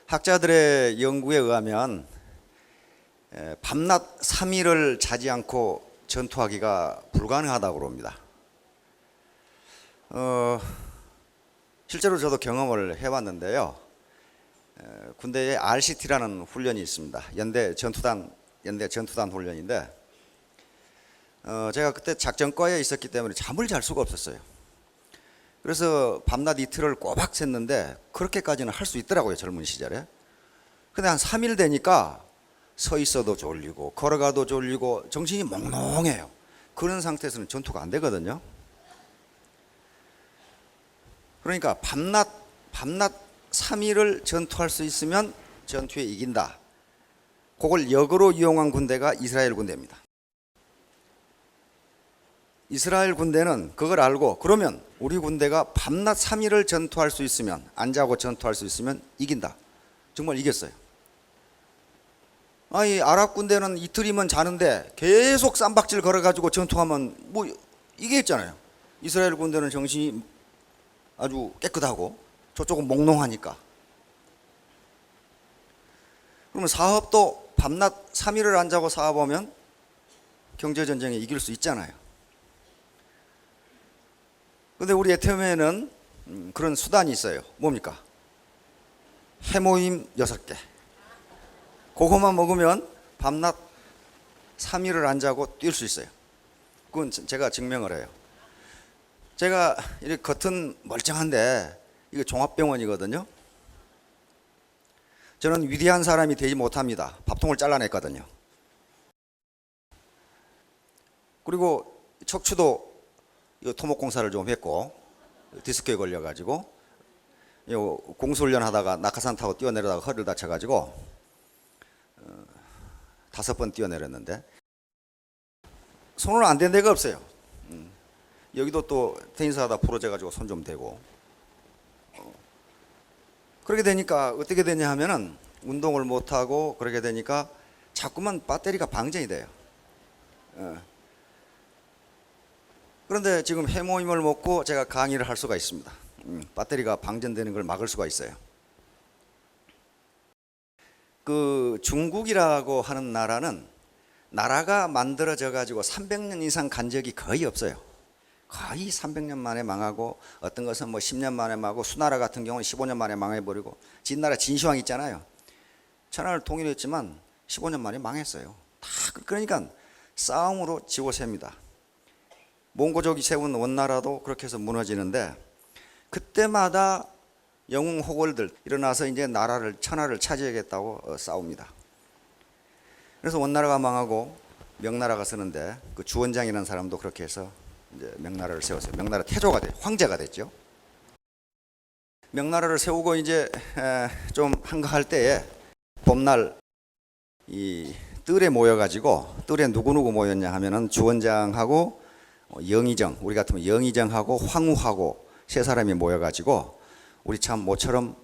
학자들의 연구에 의하면 밤낮 3일을 자지 않고 전투하기가 불가능하다고 합니다. 실제로 저도 경험을 해봤는데요. 군대에 RCT라는 훈련이 있습니다. 연대 전투단 훈련인데 제가 그때 작전과에 있었기 때문에 잠을 잘 수가 없었어요. 그래서 밤낮 이틀을 꼬박 샜는데 그렇게까지는 할 수 있더라고요, 젊은 시절에. 근데 한 3일 되니까 서 있어도 졸리고 걸어가도 졸리고 정신이 몽롱해요. 그런 상태에서는 전투가 안 되거든요. 그러니까 밤낮 3일을 전투할 수 있으면 전투에 이긴다. 그걸 역으로 이용한 군대가 이스라엘 군대입니다. 이스라엘 군대는 그걸 알고 그러면 우리 군대가 밤낮 3일을 전투할 수 있으면, 안 자고 전투할 수 있으면 이긴다. 정말 이겼어요. 아니, 아랍 군대는 이틀이면 자는데 계속 쌈박질 걸어가지고 전투하면 뭐 이기겠잖아요. 이스라엘 군대는 정신이 아주 깨끗하고 저쪽은 몽롱하니까. 그러면 사업도 밤낮 3일을 안 자고 사업하면 경제전쟁에 이길 수 있잖아요. 근데 우리 에테오피아에는 그런 수단이 있어요. 뭡니까? 해모임 6개. 그것만 먹으면 밤낮 3일을 안 자고 뛸 수 있어요. 그건 제가 증명을 해요. 제가 이렇게 겉은 멀쩡한데 이거 종합병원이거든요. 저는 위대한 사람이 되지 못합니다. 밥통을 잘라냈거든요. 그리고 척추도 이거 토목공사를 좀 했고 디스크에 걸려가지고 공수훈련 하다가 낙하산 타고 뛰어내려다가 허리를 다쳐가지고 5번 뛰어내렸는데 손으로 안 된 데가 없어요. 여기도 또 테니스 하다 부러져가지고 손 좀 대고. 그렇게 되니까 어떻게 되냐 하면은 운동을 못하고 그렇게 되니까 자꾸만 배터리가 방전이 돼요. 그런데 지금 해모임을 먹고 제가 강의를 할 수가 있습니다. 배터리가 방전되는 걸 막을 수가 있어요. 그 중국이라고 하는 나라가 만들어져 가지고 300년 이상 간 적이 거의 없어요. 거의 300년 만에 망하고 어떤 것은 뭐 10년 만에 망하고 수나라 같은 경우는 15년 만에 망해버리고 진나라 진시황 있잖아요. 천하를 통일했지만 15년 만에 망했어요. 다 그러니까 싸움으로 지고 셉니다. 몽고족이 세운 원나라도 그렇게 해서 무너지는데 그때마다 영웅 호걸들 일어나서 이제 천하를 차지하겠다고 싸웁니다. 그래서 원나라가 망하고 명나라가 서는데 그 주원장이라는 사람도 그렇게 해서 이제 명나라를 세웠어요. 명나라 태조가 황제가 됐죠. 명나라를 세우고 이제 좀 한가할 때에 봄날 이 뜰에 모여가지고 뜰에 누구 모였냐 하면은 주원장하고 영의정, 우리 같으면 영의정하고 황후하고 세 사람이 모여가지고 우리 참 모처럼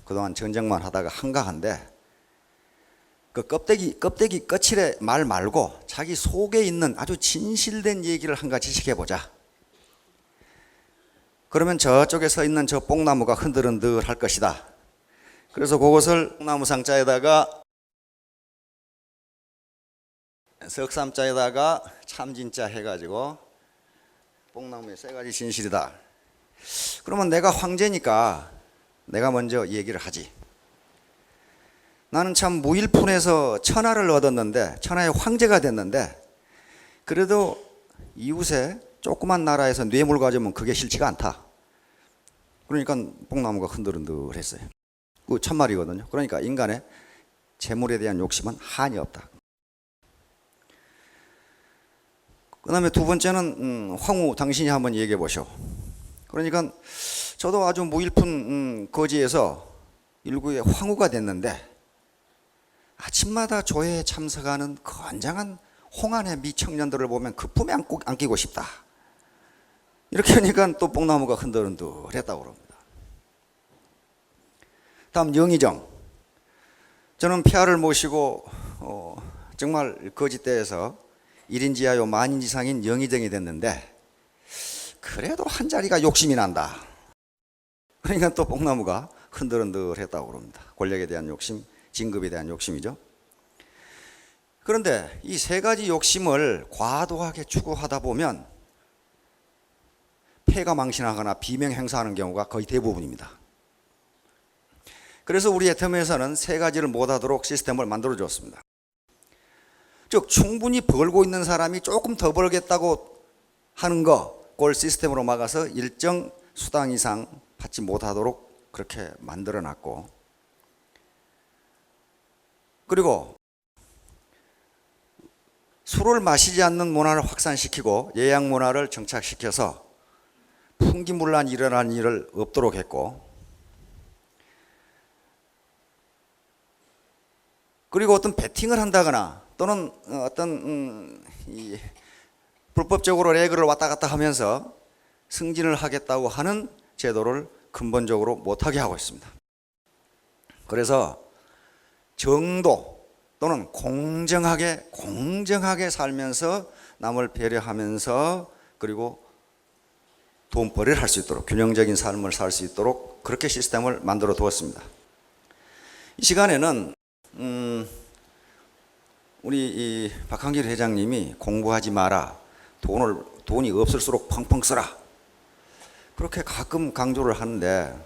그동안 전쟁만 하다가 한가한데 그 껍데기 거칠의 말 말고 자기 속에 있는 아주 진실된 얘기를 한 가지씩 해보자. 그러면 저쪽에 서 있는 저 뽕나무가 흔들흔들 할 것이다. 그래서 그것을 뽕나무 상자에다가 석삼자에다가 참진자 해가지고 뽕나무에 세 가지 진실이다. 그러면 내가 황제니까 내가 먼저 얘기를 하지. 나는 참 무일푼에서 천하를 얻었는데 천하의 황제가 됐는데 그래도 이웃에 조그만 나라에서 뇌물 가져오면 그게 싫지가 않다. 그러니까 뽕나무가 흔들흔들했어요. 그 천말이거든요. 그러니까 인간의 재물에 대한 욕심은 한이 없다. 그 다음에 두 번째는 황후 당신이 한번 얘기해 보시오. 그러니까 저도 아주 무일푼 거지에서 일구의 황후가 됐는데 아침마다 조회에 참석하는 건장한 홍안의 미청년들을 보면 그 품에 안기고 싶다. 이렇게 하니까 또 뽕나무가 흔들흔들했다고 합니다. 다음 영의정. 저는 폐하를 모시고 정말 거짓대에서 1인 지하요 만인 지상인 영의정이 됐는데 그래도 한 자리가 욕심이 난다. 그러니까 또 뽕나무가 흔들흔들했다고 그럽니다. 권력에 대한 욕심, 진급에 대한 욕심이죠. 그런데 이 세 가지 욕심을 과도하게 추구하다 보면 폐가 망신하거나 비명 행사하는 경우가 거의 대부분입니다. 그래서 우리 애터미에서는 세 가지를 못하도록 시스템을 만들어 줬습니다. 즉 충분히 벌고 있는 사람이 조금 더 벌겠다고 하는 거, 그걸 시스템으로 막아서 일정 수당 이상 받지 못하도록 그렇게 만들어 놨고, 그리고 술을 마시지 않는 문화를 확산시키고 예약 문화를 정착시켜서 풍기문란이 일어나는 일을 없도록 했고, 그리고 어떤 베팅을 한다거나 또는 어떤 불법적으로 레그를 왔다 갔다 하면서 승진을 하겠다고 하는 제도를 근본적으로 못하게 하고 있습니다. 그래서 정도 또는 공정하게 살면서 남을 배려하면서 그리고 돈벌이를 할 수 있도록 균형적인 삶을 살 수 있도록 그렇게 시스템을 만들어 두었습니다. 이 시간에는 우리 이 박한길 회장님이 공부하지 마라, 돈이 없을수록 펑펑 써라, 그렇게 가끔 강조를 하는데,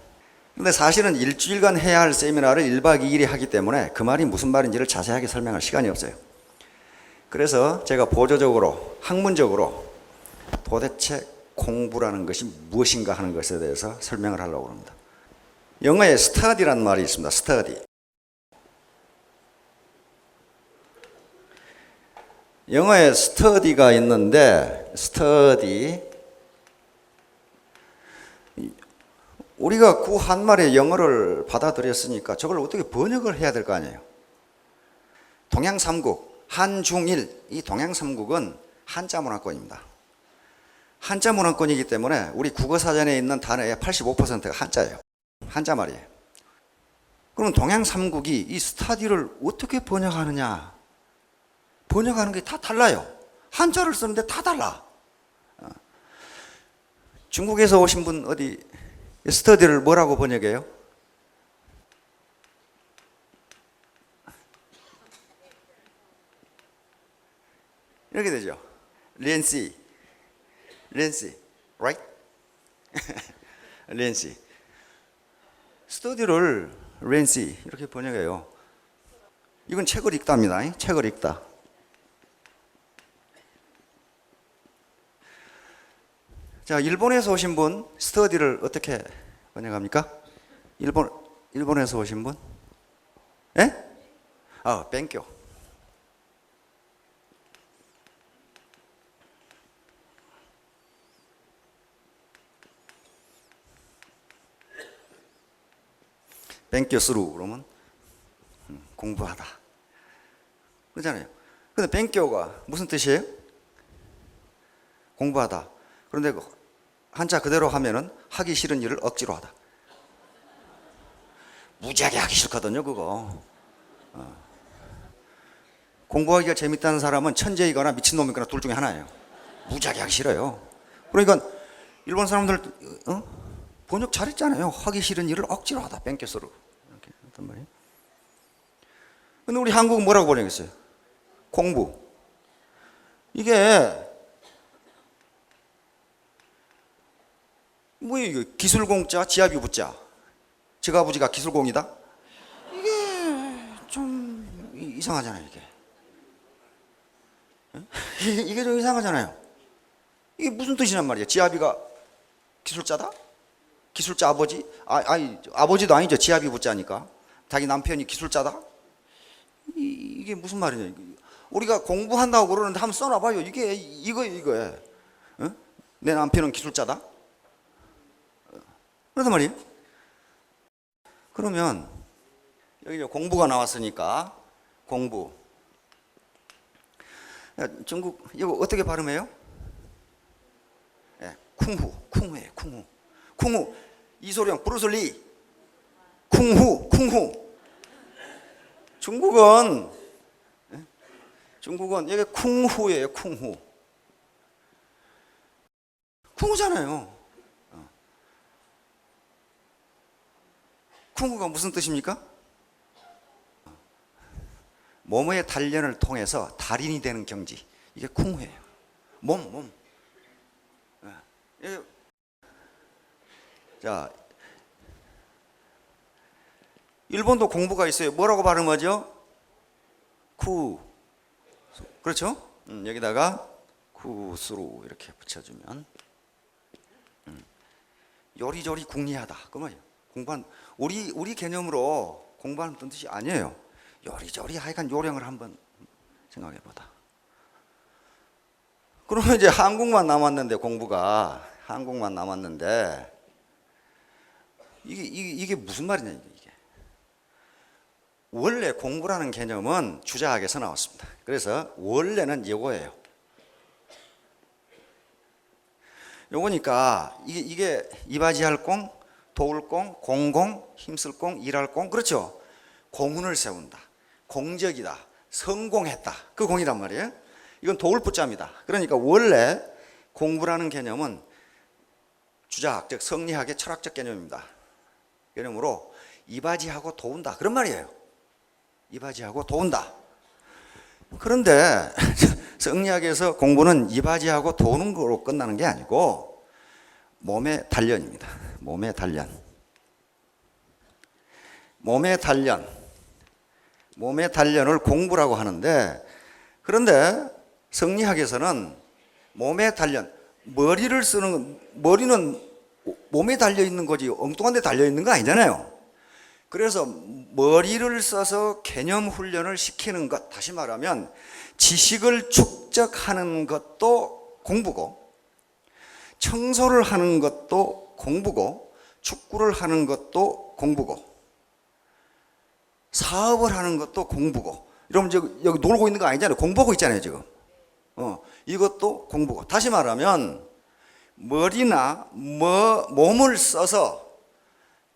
근데 사실은 일주일간 해야 할 세미나를 1박 2일에 하기 때문에 그 말이 무슨 말인지를 자세하게 설명할 시간이 없어요. 그래서 제가 보조적으로 학문적으로 도대체 공부라는 것이 무엇인가 하는 것에 대해서 설명을 하려고 합니다. 영어에 study라는 말이 있습니다. study. 영어에 study가 있는데, study, 우리가 그 한말의 영어를 받아들였으니까 저걸 어떻게 번역을 해야 될 거 아니에요. 동양삼국, 한중일, 이 동양삼국은 한자 문화권입니다. 한자 문화권이기 때문에 우리 국어사전에 있는 단어의 85%가 한자예요. 한자 말이에요. 그럼 동양삼국이 이 스타디를 어떻게 번역하느냐? 번역하는 게 다 달라요. 한자를 쓰는데 다 달라. 중국에서 오신 분 어디 스터디를 뭐라고 번역해요? 이렇게 되죠. 렌시, right? 렌시. 스터디를 렌시 이렇게 번역해요. 이건 책을 읽다입니다. 책을 읽다. 자, 일본에서 오신 분 스터디를 어떻게 번역합니까? 일본에서 오신 분? 예? 뱅교. 뱅교스루 그러면 공부하다 그러잖아요. 근데 뱅교가 무슨 뜻이에요? 공부하다. 그런데 한자 그대로 하면은 하기 싫은 일을 억지로 하다. 무지하게 하기 싫거든요, 그거. 공부하기가 재밌다는 사람은 천재이거나 미친놈이거나 둘 중에 하나예요. 무지하게 하기 싫어요. 그러니까 일본 사람들 번역 잘했잖아요. 하기 싫은 일을 억지로 하다. 뱅교스루. 이렇게 했단 말이에요. 근데 우리 한국은 뭐라고 번역했어요? 공부. 이게 뭐 이거 기술공자 지아비 부자 제가 아버지가 기술공이다? 이게 좀 이상하잖아요. 이게 좀 이상하잖아요. 이게 무슨 뜻이란 말이에요? 지아비가 기술자다? 기술자 아버지? 아버지도 아니죠. 지아비 부자니까 자기 남편이 기술자다? 이게 무슨 말이냐? 우리가 공부한다고 그러는데 한번 써놔봐요. 이게 이거에 내 남편은 기술자다? 그러단 말이에요. 그러면 여기 공부가 나왔으니까 공부. 중국 이거 어떻게 발음해요? 예, 쿵후예요. 쿵후. 이소룡, 브루슬리. 쿵후. 중국은 이게 쿵후예요. 쿵후잖아요. 쿵후가 무슨 뜻입니까? 몸의 단련을 통해서 달인이 되는 경지. 이게 쿵후예요. 몸. 자, 일본도 공부가 있어요. 뭐라고 발음하죠? 쿠. 그렇죠? 여기다가 쿠스루 이렇게 붙여주면 요리조리 궁리하다. 그 말이에요. 우리 개념으로 공부하는 뜻이 아니에요. 요리조리 하여간 요령을 한번 생각해 보다. 그러면 이제 한국만 남았는데 한국만 남았는데 이게 무슨 말이냐 이게. 원래 공부라는 개념은 주자학에서 나왔습니다. 그래서 원래는 이거예요. 요거니까 이게 이바지할 공, 도울 공, 공공, 힘쓸 공, 일할 공, 그렇죠? 공훈을 세운다, 공적이다, 성공했다, 그 공이란 말이에요. 이건 도울 부자입니다. 그러니까 원래 공부라는 개념은 주자학, 즉 성리학의 철학적 개념입니다. 개념으로 이바지하고 도운다 그런 말이에요. 이바지하고 도운다. 그런데 성리학에서 공부는 이바지하고 도우는 거로 끝나는 게 아니고 몸의 단련입니다. 몸의 단련을 공부라고 하는데, 그런데 성리학에서는 몸의 단련, 머리는 몸에 달려 있는 거지 엉뚱한 데 달려 있는 거 아니잖아요. 그래서 머리를 써서 개념 훈련을 시키는 것, 다시 말하면 지식을 축적하는 것도 공부고, 청소를 하는 것도 공부고, 축구를 하는 것도 공부고, 사업을 하는 것도 공부고. 여러분 여기 놀고 있는 거 아니잖아요. 공부하고 있잖아요 지금. 이것도 공부고. 다시 말하면 머리나 몸을 써서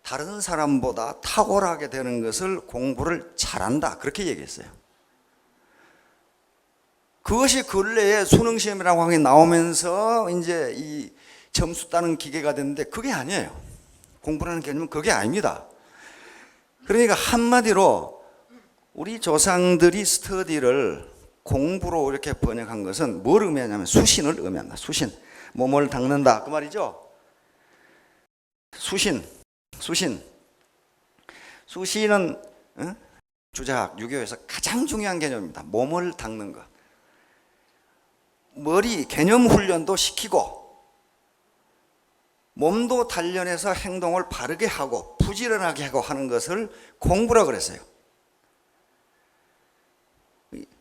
다른 사람보다 탁월하게 되는 것을 공부를 잘한다, 그렇게 얘기했어요. 그것이 근래에 수능시험이라고 하는 게 나오면서 이제 이 점수 따는 기계가 됐는데 그게 아니에요. 공부라는 개념은 그게 아닙니다. 그러니까 한마디로 우리 조상들이 스터디를 공부로 이렇게 번역한 것은 뭘 의미하냐면 수신을 의미한다. 수신. 몸을 닦는다 그 말이죠. 수신은 주자학, 유교에서 가장 중요한 개념입니다. 몸을 닦는 것. 머리 개념 훈련도 시키고 몸도 단련해서 행동을 바르게 하고 부지런하게 하고 하는 것을 공부라고 그랬어요.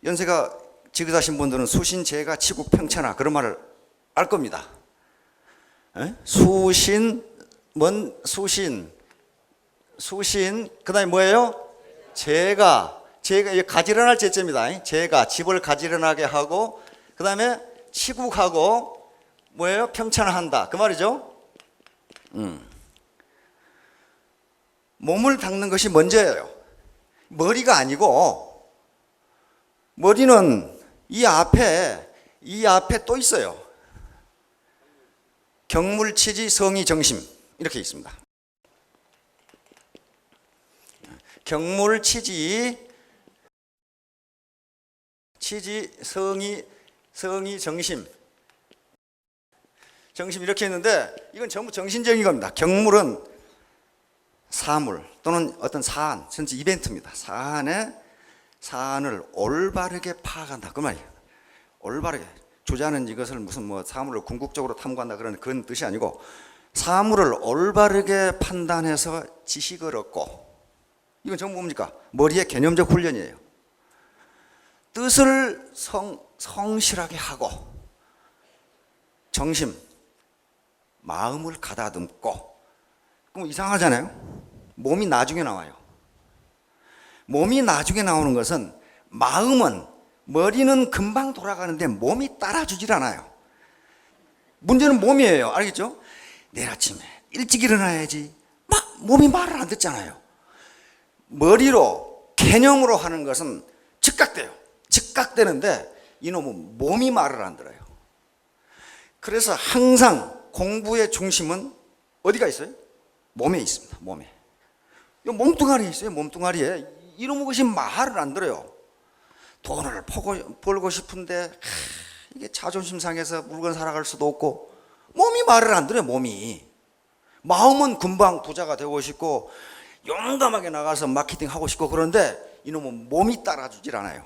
연세가 지긋하신 분들은 수신, 제가, 치국, 평천하 그런 말을 알 겁니다. 수신, 그 다음에 뭐예요? 제가 가지런할 제자입니다. 제가 집을 가지런하게 하고, 그 다음에 치국하고 뭐예요? 평천한다 그 말이죠. 몸을 닦는 것이 먼저예요. 머리가 아니고, 머리는 이 앞에 또 있어요. 경물치지 성의 정심 이렇게 있습니다. 경물치지 성의 정심 이렇게 했는데 이건 전부 정신적인 겁니다. 경물은 사물 또는 어떤 사안,甚至이벤트입니다. 사안을 올바르게 파악한다 그 말이에요. 올바르게. 주자는 이것을 무슨 사물을 궁극적으로 탐구한다 그런 뜻이 아니고, 사물을 올바르게 판단해서 지식을 얻고, 이건 전부 뭡니까? 머리의 개념적 훈련이에요. 뜻을 성실하게 하고, 정심, 마음을 가다듬고. 그럼 이상하잖아요. 몸이 나중에 나와요. 몸이 나중에 나오는 것은, 머리는 금방 돌아가는데 몸이 따라주질 않아요. 문제는 몸이에요. 알겠죠? 내일 아침에 일찍 일어나야지. 몸이 말을 안 듣잖아요. 머리로 개념으로 하는 것은 즉각되는데 이놈은 몸이 말을 안 들어요. 그래서 항상 공부의 중심은 어디가 있어요? 몸에 있습니다. 몸에. 이 몸뚱아리에 있어요. 몸뚱아리에. 이놈의 것이 말을 안 들어요. 돈을 벌고 싶은데 이게 자존심 상해서 물건 살아갈 수도 없고 몸이 말을 안 들어요. 몸이. 마음은 금방 부자가 되고 싶고 용감하게 나가서 마케팅 하고 싶고 그런데 이놈은 몸이 따라주질 않아요.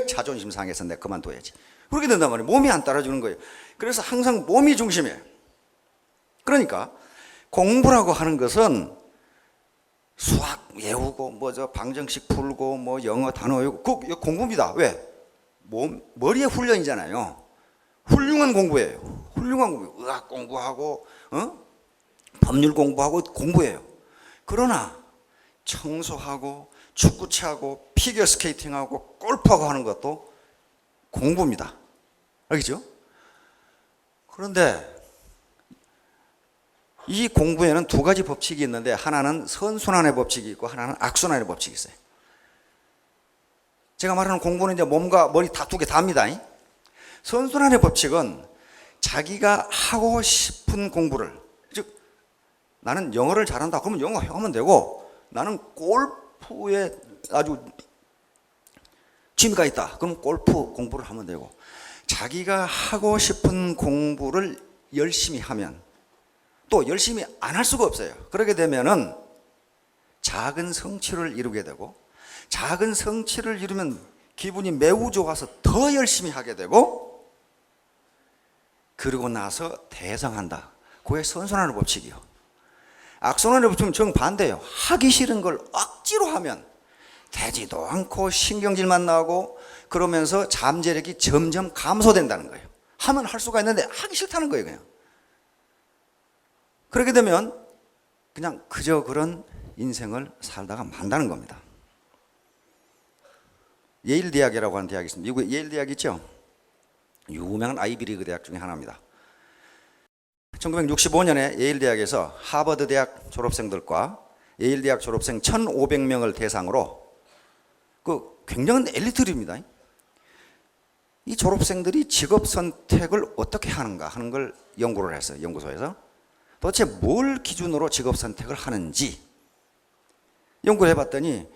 자존심 상해서 내가 그만둬야지. 그렇게 된단 말이에요. 몸이 안 따라주는 거예요. 그래서 항상 몸이 중심이에요. 그러니까 공부라고 하는 것은 수학 외우고 뭐 저 방정식 풀고 뭐 영어 단어 외우고 그 공부입니다. 왜? 머리의 훈련이잖아요. 훌륭한 공부예요. 훌륭한 공부. 의학 공부하고 법률 공부하고 공부예요. 그러나 청소하고 축구 치하고 피겨 스케이팅하고 골프하고 하는 것도 공부입니다. 알겠죠? 그런데 이 공부에는 두 가지 법칙이 있는데 하나는 선순환의 법칙이 있고 하나는 악순환의 법칙이 있어요. 제가 말하는 공부는 이제 몸과 머리 다 두 개 다입니다. 선순환의 법칙은 자기가 하고 싶은 공부를, 즉 나는 영어를 잘한다 그러면 영어 하면 되고, 나는 골프에 아주 취미가 있다 그러면 골프 공부를 하면 되고, 자기가 하고 싶은 공부를 열심히 하면 또 열심히 안 할 수가 없어요. 그렇게 되면은 작은 성취를 이루게 되고, 작은 성취를 이루면 기분이 매우 좋아서 더 열심히 하게 되고, 그러고 나서 대성한다. 그게 선순환의 법칙이요. 악순환의 법칙은 정반대예요. 하기 싫은 걸 억지로 하면 되지도 않고 신경질만 나고 그러면서 잠재력이 점점 감소된다는 거예요. 하면 할 수가 있는데 하기 싫다는 거예요. 그냥. 그렇게 되면 그냥 그저 그런 인생을 살다가 만다는 겁니다. 예일 대학이라고 하는 대학이 있습니다. 미국에 예일 대학이 있죠. 유명한 아이비리그 대학 중에 하나입니다. 1965년에 예일 대학에서 하버드 대학 졸업생들과 예일 대학 졸업생 1,500명을 대상으로 굉장한 엘리트입니다. 이 졸업생들이 직업 선택을 어떻게 하는가 하는 걸 연구를 했어요. 연구소에서. 도대체 뭘 기준으로 직업 선택을 하는지 연구를 해봤더니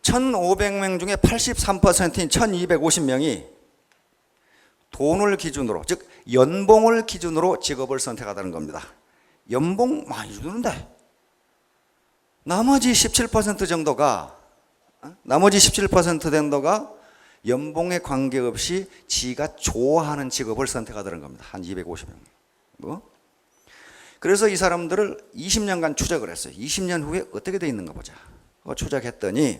1,500명 중에 83%인 1,250명이 돈을 기준으로, 즉 연봉을 기준으로 직업을 선택하다는 겁니다. 연봉 많이 주는데 나머지 17% 정도가 연봉에 관계없이 지가 좋아하는 직업을 선택하다는 겁니다. 한 250명. 그래서 이 사람들을 20년간 추적을 했어요. 20년 후에 어떻게 돼 있는가 보자. 추적했더니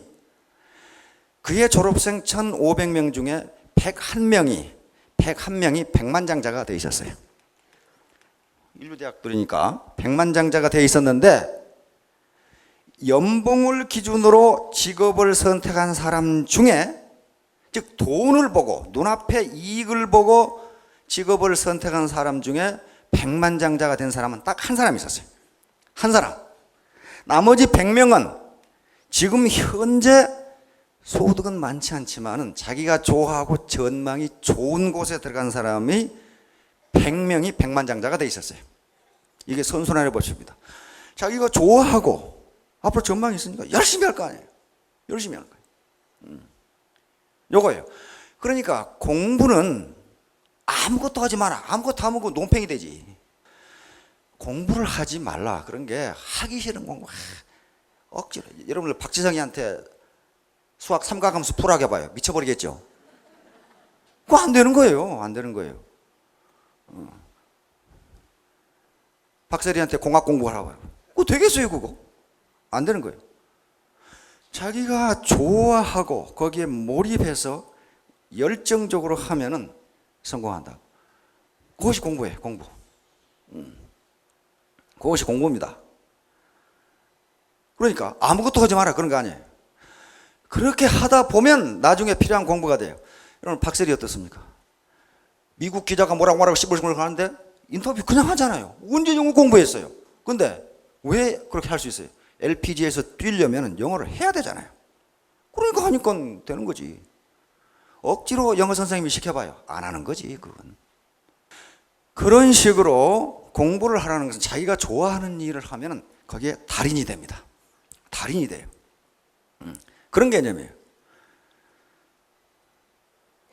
그의 졸업생 1,500명 중에 101명이 백만장자가 돼 있었어요. 인류대학들이니까 백만장자가 돼 있었는데, 연봉을 기준으로 직업을 선택한 사람 중에, 즉 돈을 보고 눈앞에 이익을 보고 직업을 선택한 사람 중에 백만장자가 된 사람은 딱 한 사람 있었어요. 한 사람. 나머지 100명은 지금 현재 소득은 많지 않지만은 자기가 좋아하고 전망이 좋은 곳에 들어간 사람이 100명이 백만장자가 돼 있었어요. 이게 선순환의 법칙입니다. 자기가 좋아하고 앞으로 전망이 있으니까 열심히 할 거 아니에요. 열심히 할 거예요. 요거예요. 그러니까 공부는 아무것도 하지 마라. 아무것도 하면 그 논팽이 되지. 공부를 하지 말라. 그런 게 하기 싫은 공부. 억지로. 여러분들 박지성이한테 수학 삼각함수 풀하게 봐요. 미쳐버리겠죠. 그거 안 되는 거예요. 안 되는 거예요. 박세리한테 공학 공부하라고 해요. 그거 되겠어요, 그거? 안 되는 거예요. 자기가 좋아하고 거기에 몰입해서 열정적으로 하면은 성공한다. 그것이 공부예요, 공부. 그것이 공부입니다. 그러니까 아무것도 하지 마라 그런 거 아니에요. 그렇게 하다 보면 나중에 필요한 공부가 돼요. 여러분 박세리 어떻습니까? 미국 기자가 뭐라고 시끌시끌 하는데 인터뷰 그냥 하잖아요. 언제 영어 공부했어요? 근데 왜 그렇게 할 수 있어요? LPG에서 뛰려면 영어를 해야 되잖아요. 그러니까 하니까 되는 거지. 억지로 영어 선생님이 시켜봐요. 안 하는 거지, 그건. 그런 식으로 공부를 하라는 것은 자기가 좋아하는 일을 하면 거기에 달인이 됩니다. 달인이 돼요. 그런 개념이에요.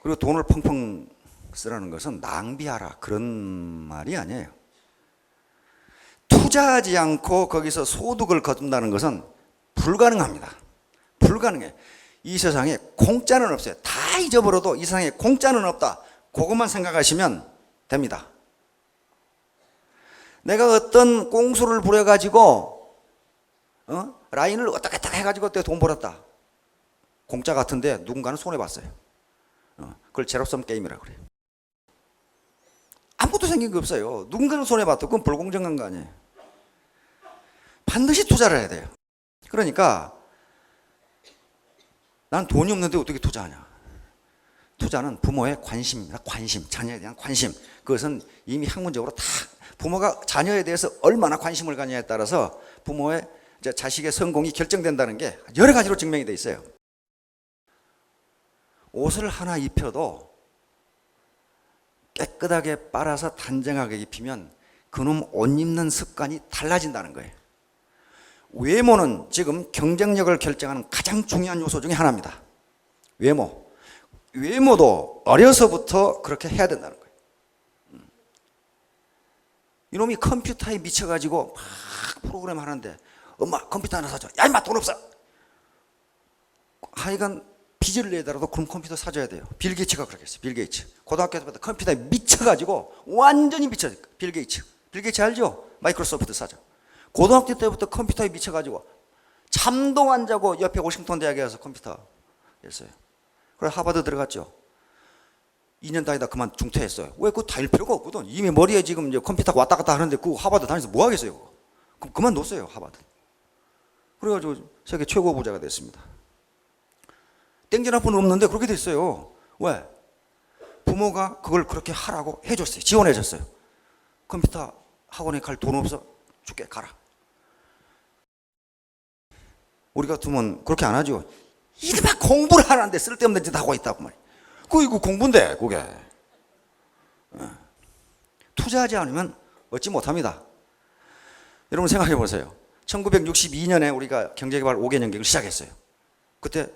그리고 돈을 펑펑 쓰라는 것은 낭비하라 그런 말이 아니에요. 투자하지 않고 거기서 소득을 거둔다는 것은 불가능합니다. 불가능해. 이 세상에 공짜는 없어요. 다 잊어버려도 이 세상에 공짜는 없다. 그것만 생각하시면 됩니다. 내가 어떤 꽁수를 부려가지고 라인을 어떻게 딱 해가지고 돈 벌었다. 공짜 같은데 누군가는 손해봤어요. 그걸 제로섬 게임이라고 그래요. 아무것도 생긴 게 없어요. 누군가는 손해봤다. 그건 불공정한 거 아니에요. 반드시 투자를 해야 돼요. 그러니까 난 돈이 없는데 어떻게 투자하냐. 투자는 부모의 관심입니다. 관심, 자녀에 대한 관심. 그것은 이미 학문적으로 다 부모가 자녀에 대해서 얼마나 관심을 가냐에 따라서 부모의 자식의 성공이 결정된다는 게 여러 가지로 증명이 돼 있어요. 옷을 하나 입혀도 깨끗하게 빨아서 단정하게 입히면 그놈 옷 입는 습관이 달라진다는 거예요. 외모는 지금 경쟁력을 결정하는 가장 중요한 요소 중에 하나입니다. 외모도 어려서부터 그렇게 해야 된다는 거예요. 이놈이 컴퓨터에 미쳐가지고 막 프로그램 하는데 엄마 컴퓨터 하나 사줘. 야 임마 돈 없어. 하여간 빚을 내더라도 그럼 컴퓨터 사줘야 돼요. 빌 게이츠가 그렇게 했어요. 빌 게이츠. 고등학교 때부터 컴퓨터에 미쳐가지고 완전히 미쳐. 빌 게이츠. 빌 게이츠 알죠? 마이크로소프트 사죠. 고등학교 때부터 컴퓨터에 미쳐가지고 잠도 안 자고 옆에 워싱턴 대학에 가서 컴퓨터 했어요. 그래서 하버드 들어갔죠. 2년 다니다 그만 중퇴했어요. 왜 그거 다닐 필요가 없거든. 이미 머리에 지금 이제 컴퓨터가 왔다 갔다 하는데 그 하버드 다니면서 뭐 하겠어요? 그럼 그만 놓았어요, 하버드. 그래가지고 세계 최고 부자가 됐습니다. 땡전 한 푼 없는데 그렇게 됐어요. 왜? 부모가 그걸 그렇게 하라고 해줬어요. 지원해줬어요. 컴퓨터 학원에 갈 돈 없어? 줄게, 가라. 우리 같으면 그렇게 안 하죠. 이름만 공부를 하는데 쓸데없는 짓 하고 있다고 말이에요. 이거 공부인데, 그게. 투자하지 않으면 얻지 못합니다. 여러분 생각해 보세요. 1962년에 우리가 경제개발 5개년 계획을 시작했어요. 그때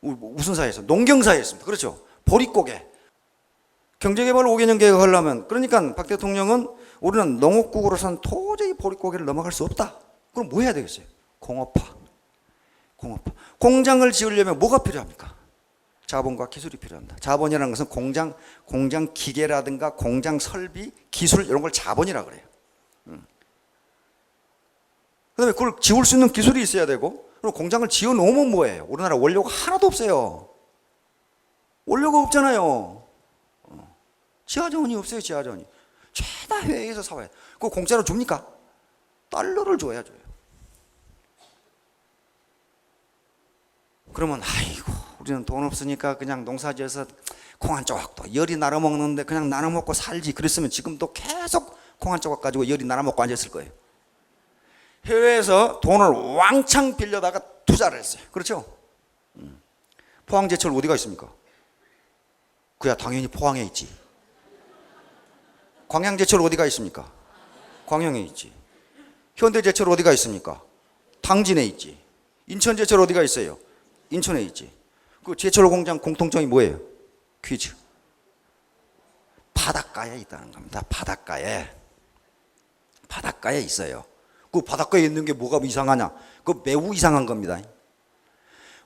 무슨 사회였어요? 농경사회였습니다. 그렇죠? 보릿고개. 경제개발 5개년 계획을 하려면, 그러니까 박 대통령은 우리는 농업국으로서는 도저히 보릿고개를 넘어갈 수 없다. 그럼 뭐 해야 되겠어요? 공업화. 공장을 지으려면 뭐가 필요합니까? 자본과 기술이 필요합니다. 자본이라는 것은 공장 기계라든가 공장 설비, 기술 이런 걸 자본이라고 그래요. 그다음에 그걸 지을 수 있는 기술이 있어야 되고, 그리고 공장을 지어 놓으면 뭐예요? 우리나라 원료가 하나도 없어요. 원료가 없잖아요. 지하자원이 없어요, 지하자원이. 죄다 해외에서 사와야 돼. 그거 공짜로 줍니까? 달러를 줘야죠. 그러면 아이고 우리는 돈 없으니까 그냥 농사지어서 콩 한 조각도 열이 나눠 먹는데 그냥 나눠 먹고 살지. 그랬으면 지금도 계속 콩 한 조각 가지고 열이 나눠 먹고 앉았을 거예요. 해외에서 돈을 왕창 빌려다가 투자를 했어요. 그렇죠? 포항제철 어디가 있습니까? 그야 당연히 포항에 있지. 광양제철 어디가 있습니까? 광양에 있지. 현대제철 어디가 있습니까? 당진에 있지. 인천제철 어디가 있어요? 인천에 있지. 그 제철 공장 공통점이 뭐예요? 퀴즈. 바닷가에 있다는 겁니다. 바닷가에 있어요. 그 바닷가에 있는 게 뭐가 이상하냐? 그 매우 이상한 겁니다.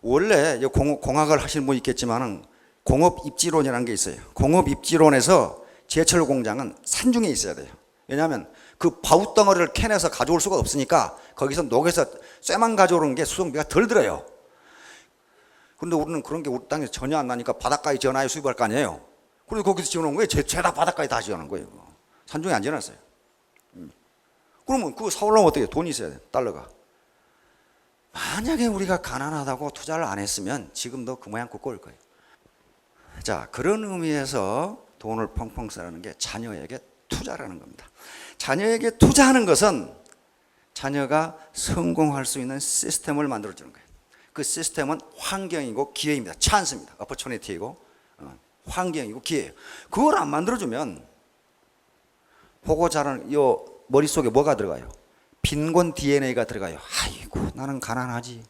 원래 공학을 하시는 분 있겠지만은 공업 입지론이라는 게 있어요. 공업 입지론에서 제철 공장은 산중에 있어야 돼요. 왜냐하면 그 바우덩어리를 캐내서 가져올 수가 없으니까 거기서 녹여서 쇠만 가져오는 게 수송비가 덜 들어요. 근데 우리는 그런 게 우리 땅에서 전혀 안 나니까 바닷가에 지어놔야 수입할 거 아니에요. 그래서 거기서 지어놓은 거예요. 죄다 바닷가에 다 지어놓은 거예요. 산중에 안 지어놨어요. 그러면 그거 사오려면 어떻게 해요? 돈이 있어야 돼, 달러가. 만약에 우리가 가난하다고 투자를 안 했으면 지금도 그 모양 걷고 올 거예요. 자, 그런 의미에서 돈을 펑펑 쓰라는 게 자녀에게 투자라는 겁니다. 자녀에게 투자하는 것은 자녀가 성공할 수 있는 시스템을 만들어주는 거예요. 그 시스템은 환경이고 기회입니다. 찬스입니다. opportunity이고 환경이고 기회예요. 그걸 안 만들어주면 보고 자라는 요 머릿속에 뭐가 들어가요? 빈곤 DNA가 들어가요. 아이고 나는 가난하지.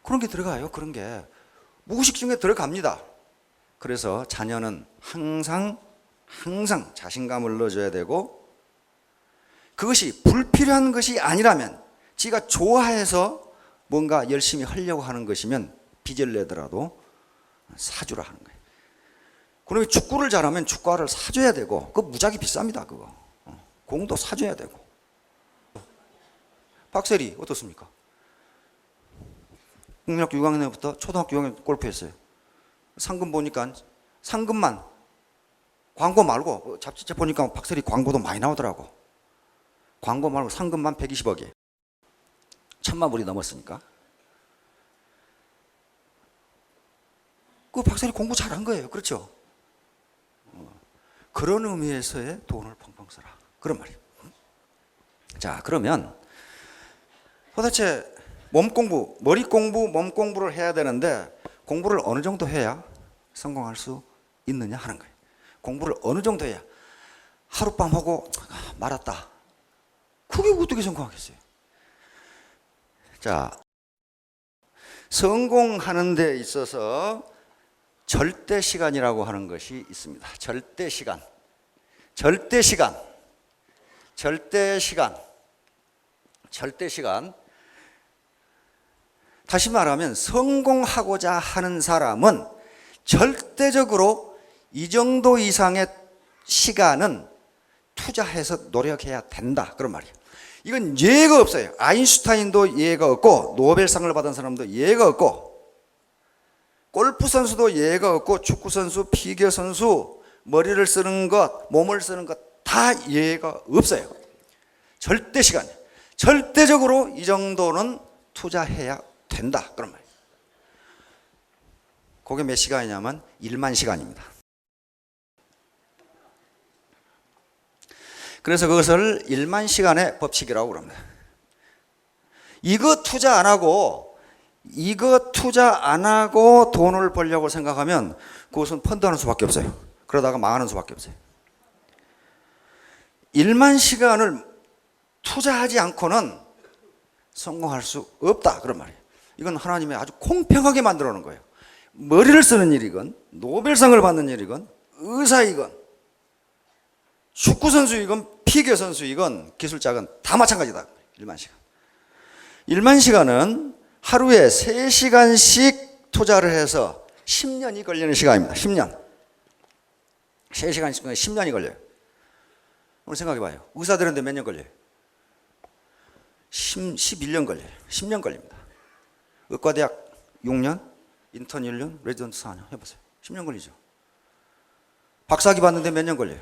그런 게 들어가요. 그런 게 무의식 중에 들어갑니다. 그래서 자녀는 항상 자신감을 넣어줘야 되고, 그것이 불필요한 것이 아니라면, 지가 좋아해서 뭔가 열심히 하려고 하는 것이면 빚을 내더라도 사주라 하는 거예요. 그러면 축구를 잘하면 축구화를 사줘야 되고, 그거 무지하게 비쌉니다. 그거 공도 사줘야 되고. 박세리 어떻습니까? 국민학교 6학년부터 초등학교 6학년 골프했어요. 상금 보니까 상금만, 광고 말고 잡지책 보니까 박세리 광고도 많이 나오더라고. 광고 말고 상금만 120억이에요. 1000만 불이 넘었으니까. 그 박세리 공부 잘한 거예요. 그렇죠? 그런 의미에서의 돈을 펑펑 써라. 그런 말이에요. 자, 그러면 도대체 몸 공부, 머리 공부, 몸 공부를 해야 되는데 공부를 어느 정도 해야 성공할 수 있느냐 하는 거예요. 공부를 어느 정도 해야, 하룻밤 하고 말았다, 그게 어떻게 성공하겠어요? 자, 성공하는 데 있어서 절대 시간이라고 하는 것이 있습니다. 절대 시간. 다시 말하면 성공하고자 하는 사람은 절대적으로 이 정도 이상의 시간은 투자해서 노력해야 된다, 그런 말이에요. 이건 예가 없어요. 아인슈타인도 예가 없고, 노벨상을 받은 사람도 예가 없고, 골프 선수도 예가 없고, 축구 선수, 피겨 선수, 머리를 쓰는 것, 몸을 쓰는 것 다 예가 없어요. 절대 시간, 절대적으로 이 정도는 투자해야 된다, 그런 말이에요. 그게 몇 시간이냐면 1만 시간입니다. 그래서 그것을 1만 시간의 법칙이라고 그럽니다. 이거 투자 안 하고 돈을 벌려고 생각하면 그것은 펀드하는 수밖에 없어요. 그러다가 망하는 수밖에 없어요. 1만 시간을 투자하지 않고는 성공할 수 없다, 그런 말이에요. 이건 하나님이 아주 공평하게 만들어 놓은 거예요. 머리를 쓰는 일이건, 노벨상을 받는 일이건, 의사이건, 축구선수이건, 피겨선수이건, 기술자건 다 마찬가지다. 1만 시간. 1만 시간은 하루에 3시간씩 투자를 해서 10년이 걸리는 시간입니다. 10년. 3시간씩 10년이 걸려요. 오늘 생각해 봐요. 의사들한테 몇 년 걸려요? 11년 걸려요. 10년 걸립니다. 의과대학 6년, 인턴 1년, 레지던트 4년 해보세요. 10년 걸리죠. 박사학위 받는데 몇 년 걸려요?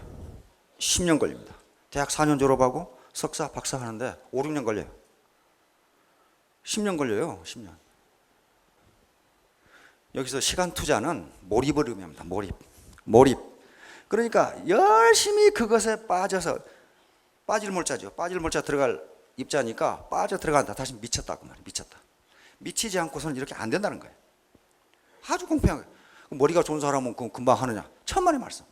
10년 걸립니다. 대학 4년 졸업하고 석사, 박사 하는데 5, 6년 걸려요. 10년 걸려요. 10년. 여기서 시간 투자는 몰입을 의미합니다. 몰입. 그러니까 열심히 그것에 빠져서, 빠질 몰자죠. 빠질 몰자 들어갈 입자니까 빠져 들어간다. 다시 미쳤다고 말이에요. 미치지 않고서는 이렇게 안 된다는 거예요. 아주 공평하게. 머리가 좋은 사람은 금방 하느냐? 천만의 말씀.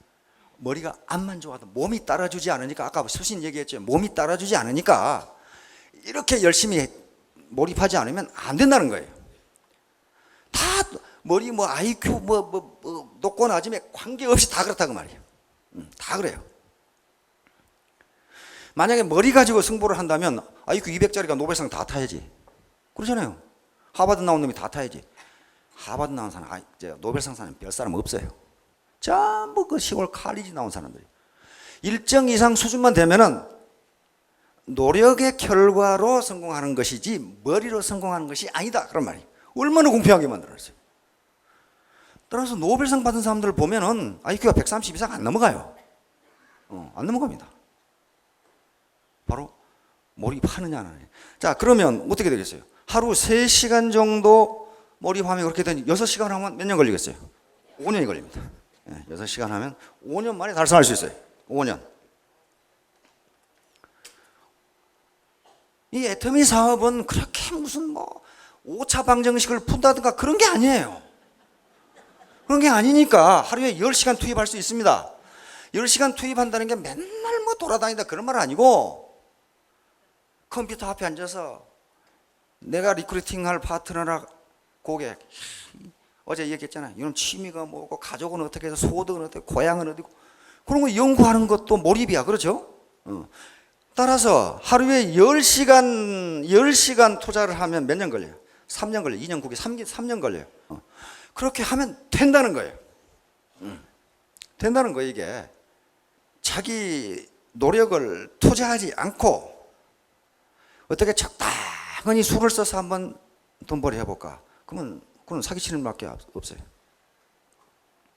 머리가 암만 좋아도 몸이 따라주지 않으니까, 아까 수신 얘기했죠. 몸이 따라주지 않으니까 이렇게 열심히 몰입하지 않으면 안 된다는 거예요. 다 머리 IQ 높고 낮음에 관계없이 다 그렇다고 말이에요. 다 그래요. 만약에 머리 가지고 승부를 한다면 IQ 200짜리가 노벨상 다 타야지. 그러잖아요. 하버드 나온 놈이 다 타야지. 하버드 나온 사람, 노벨상 사람 별 사람 없어요. 전부 그 시골 칼리지 나온 사람들이. 일정 이상 수준만 되면은 노력의 결과로 성공하는 것이지 머리로 성공하는 것이 아니다, 그런 말이에요. 얼마나 공평하게 만들어놨어요. 따라서 노벨상 받은 사람들을 보면은 IQ가 130 이상 안 넘어가요. 안 넘어갑니다. 바로 몰입하느냐 안 하느냐. 자, 그러면 어떻게 되겠어요? 하루 3시간 정도 몰입하면, 그렇게 되니 6시간 하면 몇 년 걸리겠어요? 5년이 걸립니다. 6시간 하면 5년 만에 달성할 수 있어요. 5년. 이 애터미 사업은 그렇게 무슨 5차 방정식을 푼다든가 그런 게 아니에요. 그런 게 아니니까 하루에 10시간 투입할 수 있습니다. 10시간 투입한다는 게 맨날 돌아다니다 그런 말 아니고, 컴퓨터 앞에 앉아서 내가 리크루팅할 파트너나 고객, 어제 얘기했잖아요. 이런 취미가 뭐고, 가족은 어떻게 해서, 소득은 어떻게, 고향은 어디고, 그런 거 연구하는 것도 몰입이야. 그렇죠? 따라서 하루에 10시간 투자를 하면 몇 년 걸려요? 3년 걸려요. 2년 9개, 3년 걸려요. 그렇게 하면 된다는 거예요. 된다는 거예요, 이게. 자기 노력을 투자하지 않고 어떻게 적당히 수를 써서 한번 돈벌이 해볼까? 그러면 그건 사기치는 밖에 없어요.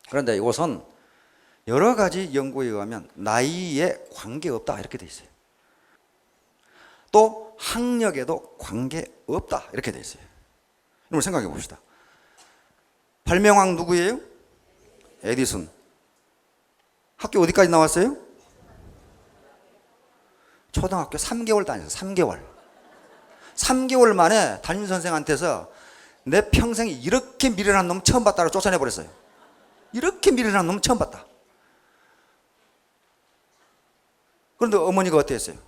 그런데 이것은 여러 가지 연구에 의하면 나이에 관계없다 이렇게 돼 있어요. 또 학력에도 관계없다 이렇게 돼 있어요. 여러분 생각해 봅시다. 발명왕 누구예요? 에디슨. 학교 어디까지 나왔어요? 초등학교 3개월 다녔어요. 3개월 만에 담임선생한테서 내 평생에 이렇게 미련한 놈 처음 봤다고 쫓아내버렸어요. 이렇게 미련한 놈 처음 봤다. 그런데 어머니가 어땠어요?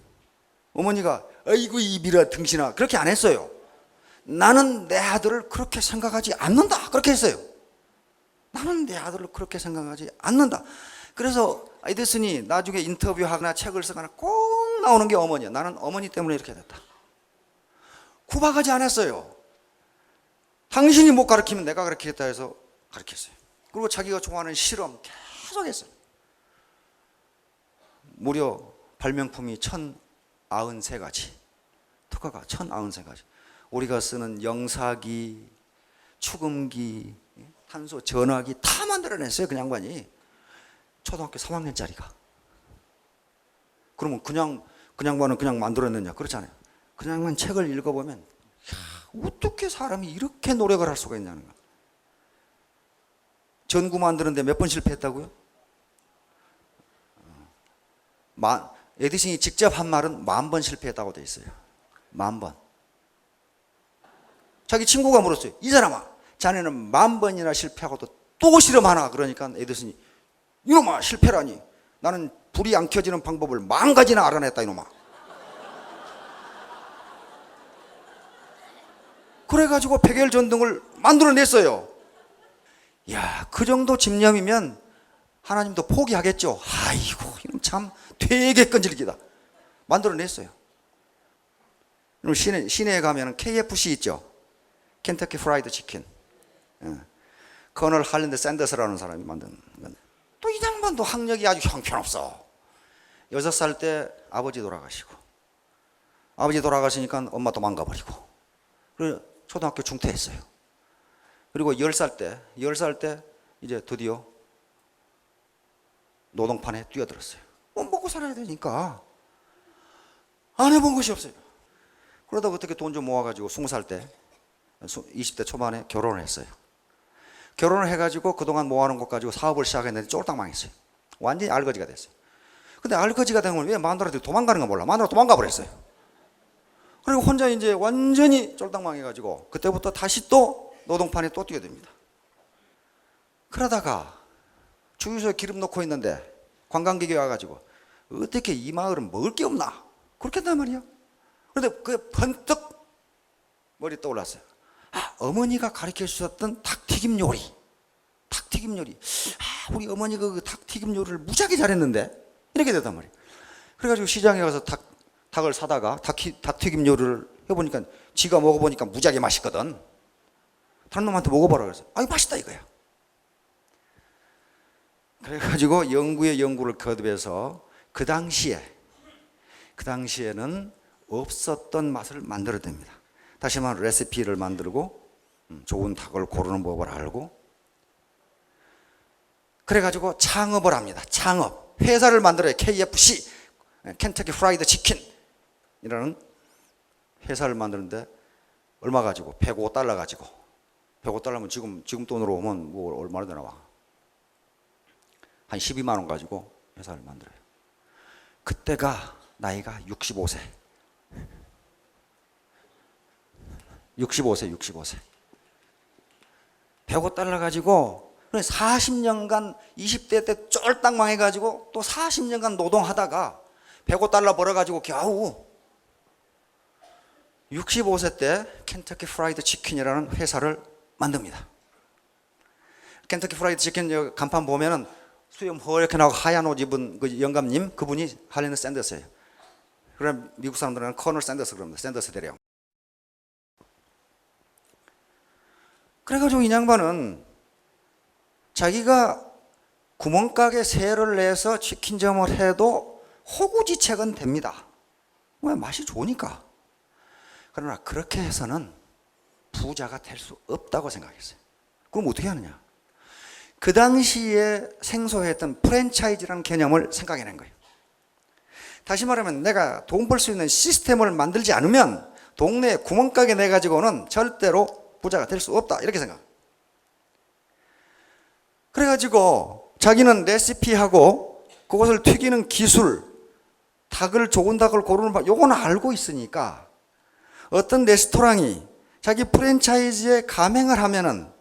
어머니가 아이고 이 미련 등신아 그렇게 안 했어요. 나는 내 아들을 그렇게 생각하지 않는다 그렇게 했어요. 나는 내 아들을 그렇게 생각하지 않는다. 그래서 에디슨이 나중에 인터뷰하거나 책을 쓰거나 꼭 나오는 게 어머니야. 나는 어머니 때문에 이렇게 됐다. 구박하지 않았어요. 당신이 못 가르치면 내가 가르치겠다 해서 가르쳤어요. 그리고 자기가 좋아하는 실험 계속 했어요. 무려 발명품이 1093가지, 특허가 1093가지. 우리가 쓰는 영사기, 축음기, 탄소 전화기 다 만들어냈어요. 그 양반이. 초등학교 3학년짜리가. 그러면 그 양반은 그냥 만들어냈냐? 그렇잖아요. 그 양반 책을 읽어보면 어떻게 사람이 이렇게 노력을 할 수가 있냐는 거야. 전구 만드는데 몇 번 실패했다고요? 에디슨이 직접 한 말은 10,000번 실패했다고 돼 있어요. 10,000번. 자기 친구가 물었어요. 이 사람아, 자네는 10,000번이나 실패하고도 또 실험하나? 그러니까 에디슨이 이놈아 실패라니. 나는 불이 안 켜지는 방법을 10,000가지나 알아냈다 이놈아. 그래가지고 백열전등을 만들어냈어요. 야, 그 정도 집념이면 하나님도 포기하겠죠. 아이고 이놈 참 되게 끈질기다. 만들어냈어요. 시내에 가면 KFC 있죠. 켄터키 프라이드 치킨. 커널 할랜드 샌더스라는 사람이 만든 건데. 또 이 양반도 학력이 아주 형편없어. 6살 때 아버지 돌아가시고, 아버지 돌아가시니까 엄마 도망가버리고, 그래서 초등학교 중퇴했어요. 그리고 10살 때 이제 드디어 노동판에 뛰어들었어요. 먹고 살아야 되니까 안 해본 것이 없어요. 그러다가 어떻게 돈 좀 모아가지고 20살 때 20대 초반에 결혼을 했어요. 결혼을 해가지고 그동안 모아놓은 것 가지고 사업을 시작했는데 쫄딱 망했어요. 완전히 알거지가 됐어요. 근데 알거지가 되면 왜 마누라한테 도망가는 거 몰라. 마누라 도망가 버렸어요. 그리고 혼자 이제 완전히 쫄딱 망해가지고 그때부터 다시 또 노동판에 또 뛰어듭니다. 그러다가 주유소에 기름 넣고 있는데 관광객이 와가지고 어떻게 이 마을은 먹을 게 없나? 그렇게 한단 말이야. 그런데 그게 번뜩 머리 떠올랐어요. 어머니가 가르쳐 주셨던 닭튀김 요리. 우리 어머니가 그 닭튀김 요리를 무지하게 잘했는데 이렇게 됐단 말이에요. 그래가지고 시장에 가서 닭을 사다가 닭튀김 요리를 해보니까 지가 먹어보니까 무지하게 맛있거든. 다른 놈한테 먹어보라 그래서 아이 맛있다 이거야. 그래가지고 연구를 거듭해서 그 당시에는 없었던 맛을 만들어냅니다. 다시 말하면 레시피를 만들고 좋은 닭을 고르는 법을 알고 그래가지고 창업을 합니다. 창업. 회사를 만들어요. KFC, 켄터키 프라이드 치킨이라는 회사를 만드는데 얼마 가지고? $105 가지고. $105면 지금 돈으로 오면 뭐 얼마나 되나 와. 한 12만 원 가지고 회사를 만들어요. 그때가 나이가 65세. 65세. $105 가지고 40년간 20대 때 쫄딱 망해가지고 또 40년간 노동하다가 $105 벌어가지고 겨우 65세 때 켄터키 프라이드 치킨이라는 회사를 만듭니다. 켄터키 프라이드 치킨 간판 보면은 수염 허옇게 나고 하얀 옷 입은 그 영감님, 그분이 할리는 샌더스예요. 그럼 미국 사람들은 커널 샌더스 그럽니다. 샌더스 대령. 그래가지고 이 양반은 자기가 구멍가게 세를 내서 치킨점을 해도 호구지책은 됩니다. 왜? 맛이 좋으니까. 그러나 그렇게 해서는 부자가 될 수 없다고 생각했어요. 그럼 어떻게 하느냐? 그 당시에 생소했던 프랜차이즈라는 개념을 생각해낸 거예요. 다시 말하면 내가 돈 벌 수 있는 시스템을 만들지 않으면 동네에 구멍가게 내가지고는 절대로 부자가 될 수 없다, 이렇게 생각. 그래가지고 자기는 레시피하고 그것을 튀기는 기술, 닭을 좋은 닭을 고르는 법, 요거는 알고 있으니까 어떤 레스토랑이 자기 프랜차이즈에 가맹을 하면은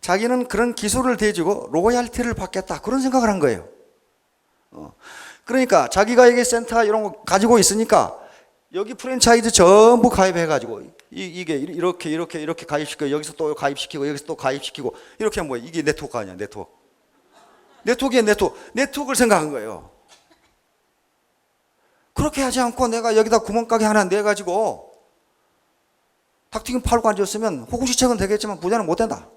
자기는 그런 기술을 대주고 로얄티를 받겠다, 그런 생각을 한 거예요. 그러니까 자기가 이게 센터 이런 거 가지고 있으니까 여기 프랜차이즈 전부 가입해가지고 이게 이렇게 가입시키고 여기서 또 가입시키고 여기서 또 가입시키고 이렇게 하면 뭐야? 이게 네트워크 아니야? 네트워크의 네트워크를 생각한 거예요. 그렇게 하지 않고 내가 여기다 구멍가게 하나 내가지고 닭튀김 팔고 앉았으면 호구지책은 되겠지만 부자는 못 된다.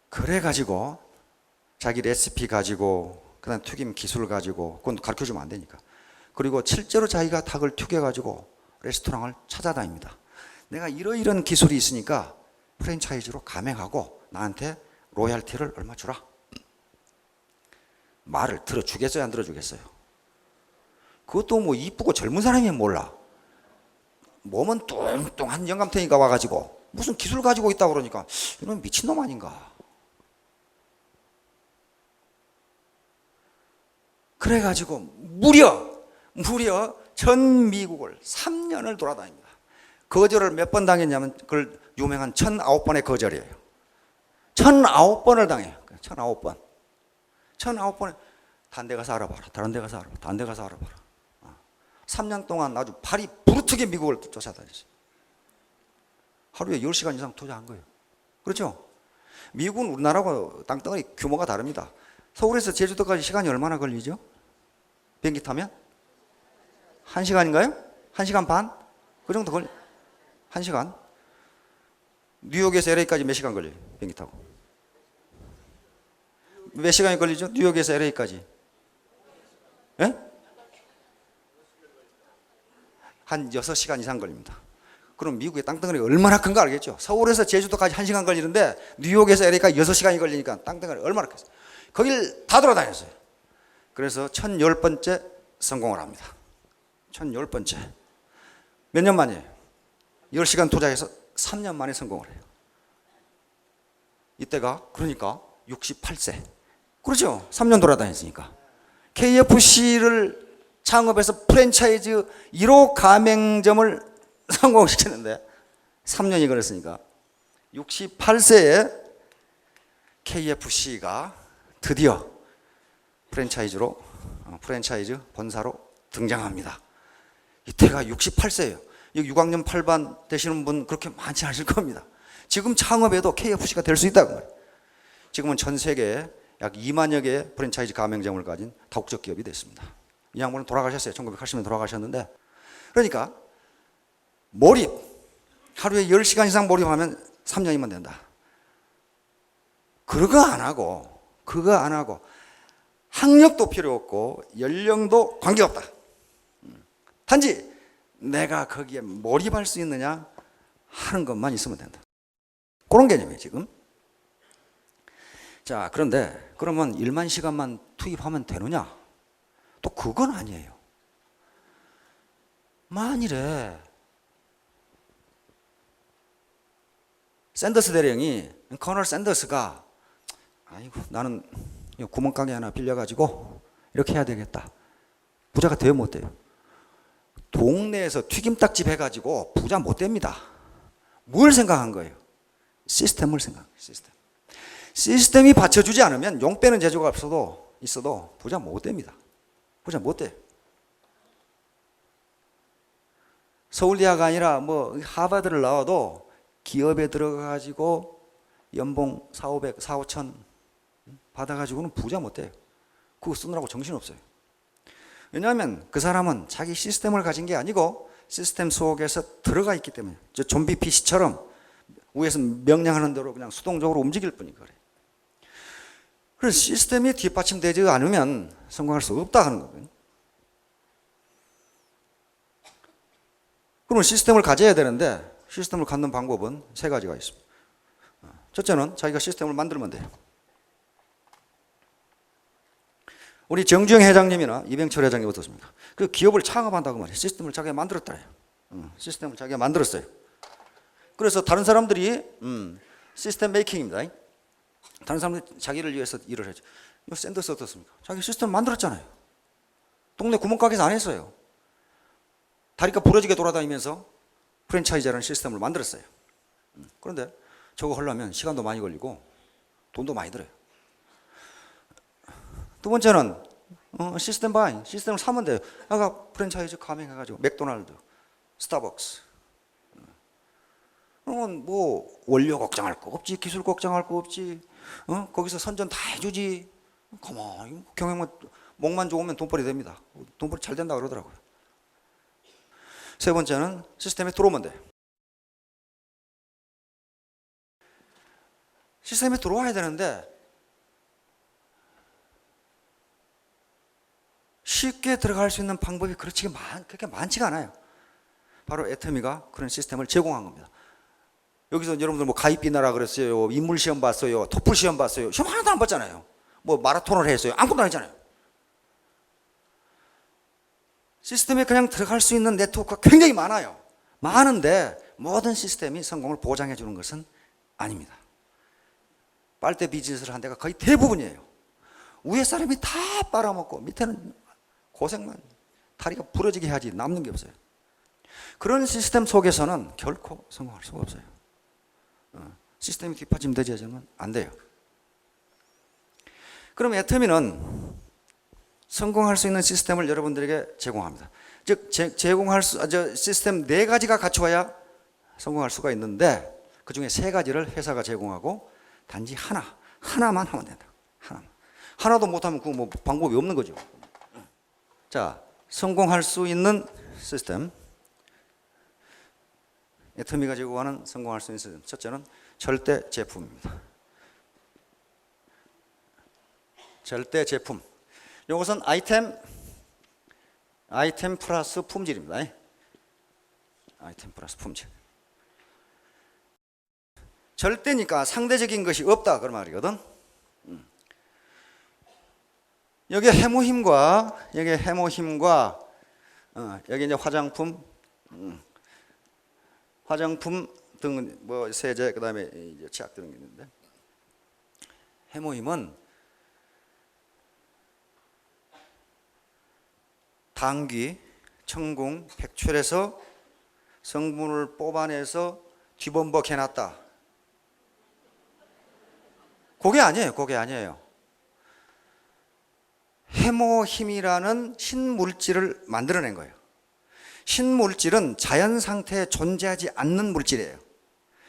그래가지고 자기 레시피 가지고 그다음 튀김 기술 가지고 그건 가르쳐주면 안 되니까. 그리고 실제로 자기가 닭을 튀겨가지고 레스토랑을 찾아다닙니다. 내가 이런 기술이 있으니까 프랜차이즈로 가맹하고 나한테 로얄티를 얼마 주라. 말을 들어주겠어요, 안 들어주겠어요? 그것도 뭐 이쁘고 젊은 사람이면 몰라. 몸은 뚱뚱한 영감탱이가 와가지고 무슨 기술 가지고 있다고 그러니까 이런 미친놈 아닌가. 그래가지고 무려 전 미국을 3년을 돌아다닙니다. 거절을 몇 번 당했냐면 그걸 유명한 1009번의 거절이에요. 1009번을 당해요. 1009번. 1009번에 다른 데 가서 알아봐라. 다른 데 가서 알아봐라. 다른 데 가서 알아봐라. 3년 동안 아주 발이 부르트게 미국을 쫓아다녔어요. 하루에 10시간 이상 투자한 거예요. 그렇죠? 미국은 우리나라하고 땅덩어리 규모가 다릅니다. 서울에서 제주도까지 시간이 얼마나 걸리죠? 비행기 타면? 1시간인가요? 1시간 반? 그 정도 걸려. 1시간. 뉴욕에서 LA까지 몇 시간 걸려요? 비행기 타고. 몇 시간이 걸리죠? 뉴욕에서 LA까지. 예? 한 6시간 이상 걸립니다. 그럼 미국의 땅덩어리가 얼마나 큰가 알겠죠? 서울에서 제주도까지 1시간 걸리는데 뉴욕에서 LA까지 6시간이 걸리니까 땅덩어리 얼마나 컸어요. 거길 다 돌아다녔어요. 그래서 1010번째 성공을 합니다. 1010번째. 몇 년 만이에요? 10시간 투자해서 3년 만에 성공을 해요. 이때가 그러니까 68세. 그렇죠? 3년 돌아다녔으니까. KFC를 창업해서 프랜차이즈 1호 가맹점을 성공시켰는데 3년이 걸렸으니까 68세에 KFC가 드디어 프랜차이즈 본사로 등장합니다. 이때가 68세예요. 여기 6학년 8반 되시는 분 그렇게 많지 않으실 겁니다. 지금 창업해도 KFC가 될 수 있다고 말이에요. 지금은 전 세계에 약 2만여 개의 프랜차이즈 가맹점을 가진 다국적 기업이 됐습니다. 이 양반은 돌아가셨어요. 1980년에 돌아가셨는데, 그러니까 몰입, 하루에 10시간 이상 몰입하면 3년이면 된다. 그거 안 하고 학력도 필요 없고 연령도 관계없다. 단지 내가 거기에 몰입할 수 있느냐 하는 것만 있으면 된다. 그런 개념이에요 지금. 자, 그런데 그러면 1만 시간만 투입하면 되느냐? 또 그건 아니에요. 만일에 샌더스 대령이, 커널 샌더스가 아이고 나는 구멍가게 하나 빌려가지고 이렇게 해야 되겠다. 부자가 돼요, 못 돼요? 동네에서 튀김닭집 해가지고 부자 못 됩니다. 뭘 생각한 거예요? 시스템을 생각한 거예요. 시스템이 받쳐주지 않으면 용 빼는 재주가 있어도 부자 못 됩니다. 부자 못 돼요. 서울대가 아니라 뭐 하버드를 나와도 기업에 들어가가지고 연봉 4, 500, 4, 5천 받아가지고는 부자 못 돼요. 그거 쓰느라고 정신없어요. 왜냐하면 그 사람은 자기 시스템을 가진 게 아니고 시스템 속에서 들어가 있기 때문에, 저 좀비 PC처럼 위에서 명령하는 대로 그냥 수동적으로 움직일 뿐이고 그래요. 그래서 시스템이 뒷받침되지 않으면 성공할 수 없다 하는 거거든요. 그러면 시스템을 가져야 되는데 시스템을 갖는 방법은 세 가지가 있습니다. 첫째는 자기가 시스템을 만들면 돼요. 우리 정주영 회장님이나 이병철 회장님 어떻습니까? 그 기업을 창업한다고 말이에요. 시스템을 자기가 만들었다요. 시스템을 자기가 만들었어요. 그래서 다른 사람들이 시스템 메이킹입니다. 다른 사람들이 자기를 위해서 일을 해죠. 샌더스 어떻습니까? 자기 시스템을 만들었잖아요. 동네 구멍가게에서 안 했어요. 다리가 부러지게 돌아다니면서 프랜차이즈라는 시스템을 만들었어요. 그런데 저거 하려면 시간도 많이 걸리고 돈도 많이 들어요. 두 번째는 시스템 바잉, 시스템을 사면 돼요. 아까 프랜차이즈 가맹해가지고 맥도날드, 스타벅스. 그러면 뭐 원료 걱정할 거 없지, 기술 걱정할 거 없지, 거기서 선전 다 해주지. 가만히 경영만 목만 좋으면 돈벌이 됩니다. 돈벌이 잘 된다 그러더라고요. 세 번째는 시스템에 들어오면 돼. 시스템에 들어와야 되는데 쉽게 들어갈 수 있는 방법이 그렇게 많지가 않아요. 바로 애터미가 그런 시스템을 제공한 겁니다. 여기서 여러분들 뭐 가입비 나라 그랬어요, 인물 시험 봤어요, 토플 시험 봤어요. 시험 하나도 안 봤잖아요. 뭐 마라톤을 했어요. 아무것도 안 했잖아요. 시스템에 그냥 들어갈 수 있는 네트워크가 굉장히 많아요. 많은데 모든 시스템이 성공을 보장해 주는 것은 아닙니다. 빨대 비즈니스를 한 데가 거의 대부분이에요. 위에 사람이 다 빨아먹고 밑에는 고생만, 다리가 부러지게 해야지 남는 게 없어요. 그런 시스템 속에서는 결코 성공할 수가 없어요. 시스템이 뒷받침되지 않으면 안 돼요. 그럼 애터미는 성공할 수 있는 시스템을 여러분들에게 제공합니다. 즉 제공할 시스템 네 가지가 갖춰야 성공할 수가 있는데 그 중에 세 가지를 회사가 제공하고 단지 하나만 하면 된다. 하나도 못하면 그거 뭐 방법이 없는 거죠. 자, 성공할 수 있는 시스템, 애터미가 제공하는 성공할 수 있는 시스템. 첫째는 절대 제품입니다. 절대 제품. 이것은 아이템 플러스 품질입니다. 아이템 플러스 품질. 절대니까 상대적인 것이 없다 그런 말이거든. 여기 해모힘과 여기 이제 화장품 등 뭐 세제 그다음에 이제 치약 등이 있는데, 해모힘은 당귀, 청궁, 백출에서 성분을 뽑아내서 뒤범벅 해놨다. 그게 아니에요. 해모힘이라는 신물질을 만들어낸 거예요. 신물질은 자연 상태에 존재하지 않는 물질이에요.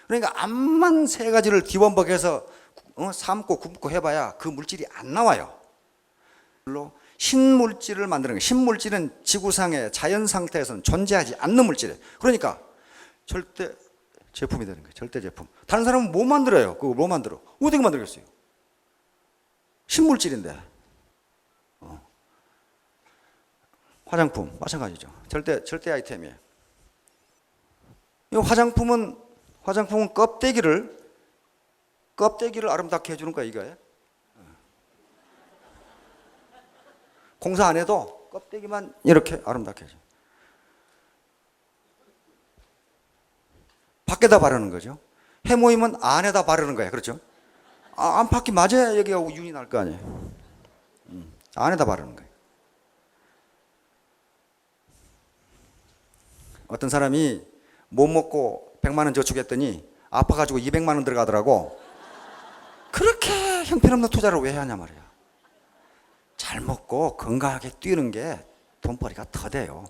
그러니까 암만 세 가지를 뒤범벅해서 삶고 굽고 해봐야 그 물질이 안 나와요. 신물질을 만드는 거예요. 신물질은 지구상의 자연 상태에서는 존재하지 않는 물질이에요. 그러니까 절대 제품이 되는 거예요. 절대 제품. 다른 사람은 못 만들어요. 그거 못 만들어. 어떻게 만들겠어요? 신물질인데. 화장품 마찬가지죠. 절대 아이템이에요. 이 화장품은 껍데기를 아름답게 해주는 거야, 이거예요. 공사 안 해도 껍데기만 이렇게 아름답게 해줘. 밖에다 바르는 거죠. 해모임은 안에다 바르는 거야, 그렇죠? 안팎이 맞아야 여기가 윤이 날 거 아니에요. 안에다 바르는 거예요. 어떤 사람이 못 먹고 100만 원 저축했더니 아파가지고 200만 원 들어가더라고. 그렇게 형편없는 투자를 왜 하냐 말이야. 잘 먹고 건강하게 뛰는 게 돈벌이가 더 돼요.